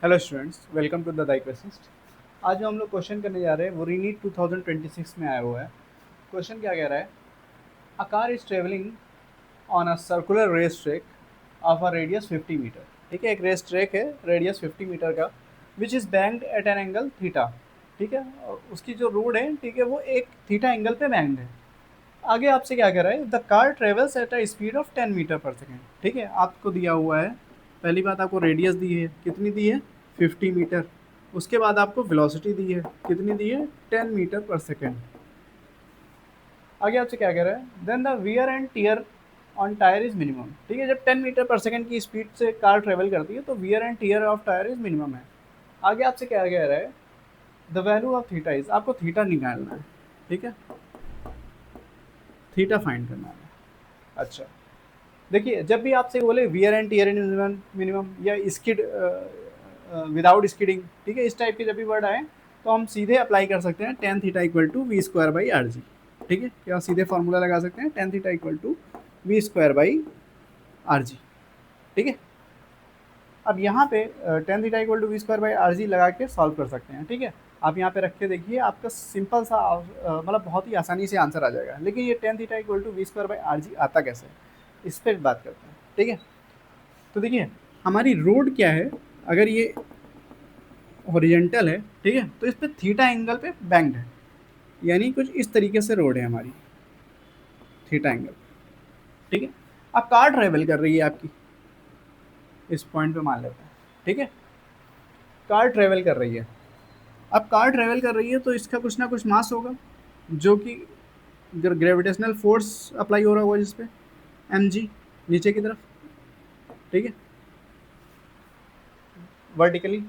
Hello students, welcome to the डाइक्वेसिस्ट। आज जो हम लोग क्वेश्चन करने जा रहे हैं वो रीनीट 2026 में आया हुआ है। क्वेश्चन क्या कह रहा है? A car is travelling on a circular race track of a radius 50 metre. ठीक है, एक रेस ट्रैक है रेडियस 50 मीटर का, which is banked at an angle theta. ठीक है, और उसकी जो रोड है, ठीक है, वो एक थीटा एंगल पे बैंक्ड है। आगे आपसे क्या कह रहा है? The car travels at a speed of 10 metre per second. ठीक है, आपको दिया हुआ है, पहली बात आपको रेडियस दी है, कितनी दी है? 50 मीटर। उसके बाद आपको वेलोसिटी दी है, कितनी दी है? 10 मीटर पर सेकेंड। आगे आपसे क्या कह रहा है? Then the wear and tear on tyre is minimum. ठीक है, जब 10 मीटर पर सेकेंड की स्पीड से कार ट्रेवल करती है तो wear and tear of tyre is minimum है। आगे आपसे क्या कह रहा है? The value of theta is, आपको थीटा निकालना है। ठीक है, थीटा फाइंड करना है। अच्छा, देखिए, जब भी आपसे बोले wear and tear minimum minimum या स्किड विदाउट स्किडिंग, ठीक है, इस टाइप के जब भी वर्ड आए तो हम सीधे अप्लाई कर सकते हैं tan theta equal to V square by R G. ठीक है, क्या सीधे फॉर्मूला लगा सकते हैं? Tan theta equal to V square by R G. ठीक है, अब यहाँ पे tan theta equal to V square by R G लगा के सॉल्व कर सकते हैं। ठीक है, आप यहाँ पे रख के देखिए, आपका सिंपल सा मतलब बहुत ही आसानी से आंसर आ जाएगा। लेकिन ये tan theta equal to V square by R G आता कैसे है, इस पर बात करते हैं। ठीक है, तो देखिए, हमारी रोड क्या है? अगर ये हॉरिजेंटल है, ठीक है, तो इस पे थीटा एंगल पे बैंक्ड है, यानी कुछ इस तरीके से रोड है हमारी, थीटा एंगल। ठीक है, अब कार ट्रेवल कर रही है आपकी, इस पॉइंट पे मान लेते हैं। ठीक है, कार ट्रेवल कर रही है। अब कार ट्रेवल कर रही है तो इसका कुछ ना कुछ मास होगा, जो कि ग्रेविटेशनल फोर्स अप्लाई हो रहा होगा जिस पे, एम जी, नीचे की तरफ। ठीक है, वर्टिकली।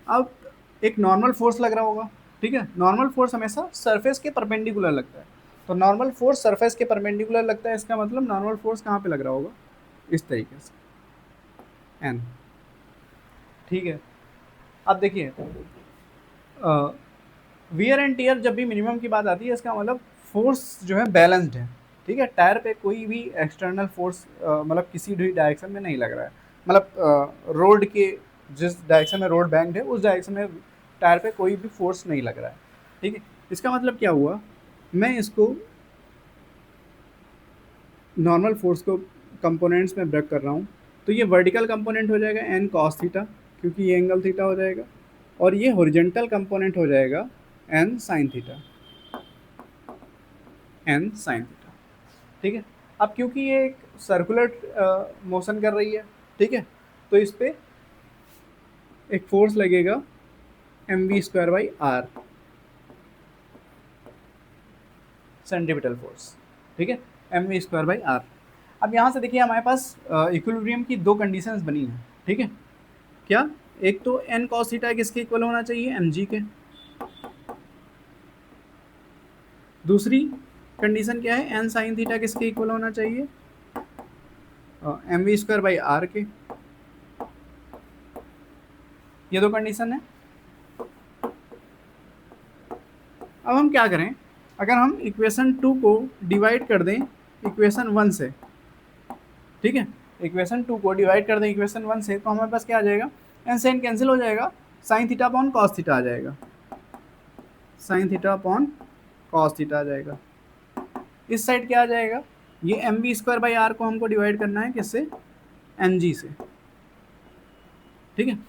अब एक नॉर्मल फोर्स लग रहा होगा। ठीक है, नॉर्मल फोर्स हमेशा सरफेस के परपेंडिकुलर लगता है, तो नॉर्मल फोर्स सरफेस के परपेंडिकुलर लगता है, इसका मतलब नॉर्मल फोर्स कहाँ पे लग रहा होगा? इस तरीके से, एन। ठीक है, अब देखिए, वियर एंड टीयर जब भी मिनिमम की बात आती है, इसका मतलब फोर्स जो है बैलेंस्ड है। ठीक है, टायर पे कोई भी एक्सटर्नल फोर्स मतलब किसी भी डायरेक्शन में नहीं लग रहा है। मतलब रोड के जिस डायरेक्शन में रोड बैंक्ड है, उस डायरेक्शन में टायर पे कोई भी फोर्स नहीं लग रहा है। ठीक है, इसका मतलब क्या हुआ? मैं इसको नॉर्मल फोर्स को कंपोनेंट्स में ब्रेक कर रहा हूँ, तो ये वर्टिकल कंपोनेंट हो जाएगा एन कॉस थीटा, क्योंकि ये एंगल थीटा हो जाएगा, और ये हॉरिजॉन्टल कंपोनेंट हो जाएगा N sine theta, N sine theta. ठीक है, अब क्योंकि ये एक सर्कुलर मोशन कर रही है, ठीक है, तो इस पे एक फोर्स लगेगा M V square by R, centripetal force. ठीक है, M V square by R. अब यहाँ से देखिए, हमारे पास इक्विलिब्रियम की दो कंडीशंस बनी हैं। ठीक है, क्या? एक तो एन कॉस थीटा किसके इक्वल होना चाहिए? एम जी के। दूसरी कंडीशन क्या है? एन साइन थीटा किसके इक्वल होना चाहिए? M V square by R के। ये दो कंडीशन है। अब हम क्या करें? अगर हम इक्वेशन 2 को डिवाइड कर दें इक्वेशन 1 से, ठीक है, इक्वेशन 2 को डिवाइड कर दें इक्वेशन 1 से, तो हमारे पास क्या आ जाएगा? एन साइन कैंसिल हो जाएगा, sine theta upon cos theta आ जाएगा, sine theta upon cos theta आ जाएगा। इस साइड क्या आ जाएगा? ये M B square by R को हमको डिवाइड करना है किससे? एम जी से। ठीक है,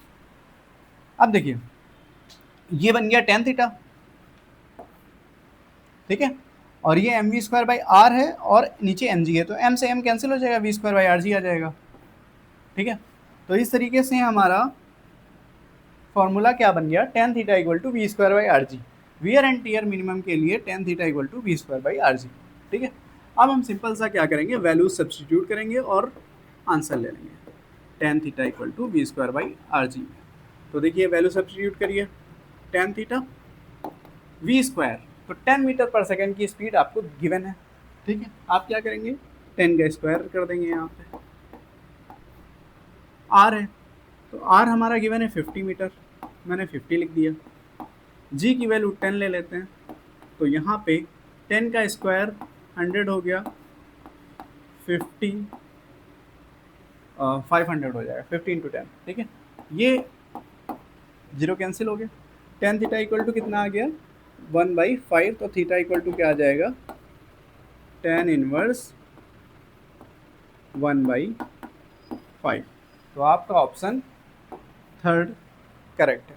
अब देखिए, ये बन गया टेन थीटा। ठीक है, और ये M V square by R है और नीचे एम जी है, तो एम से एम कैंसिल हो जाएगा, V square by R G आ जाएगा। ठीक है, तो इस तरीके से हमारा फॉर्मूला क्या बन गया? Tan theta equal to V square by R G. Wear and tear minimum के लिए tan theta equal to V square by R G. ठीक है, अब हम सिंपल सा क्या करेंगे? वैल्यूज सब्सटीट्यूट करेंगे और आंसर ले लेंगे, tan theta equal to V square by R G. तो देखिए, वैल्यू सब्सटीट्यूट करिए, टेन थीटा वी स्क्वायर, तो 10 मीटर पर सेकेंड की स्पीड आपको गिवन है। ठीक है, आप क्या करेंगे? 10 का स्क्वायर कर देंगे यहाँ पे। आर है, तो आर हमारा गिवन है 50 मीटर, मैंने 50 लिख दिया। जी की वैल्यू 10 ले लेते हैं, तो यहाँ पे 10 का स्क्वायर 100 हो गया, 50 500 हो जाएगा, 50 इंटू 10। ठीक है, ये जीरो कैंसिल हो गया। टेन थीटा इक्वल टू कितना आ गया 1/5, तो थीटा इक्वल टू क्या आ जाएगा टेन इनवर्स 1/5। तो आपका ऑप्शन थर्ड करेक्ट है।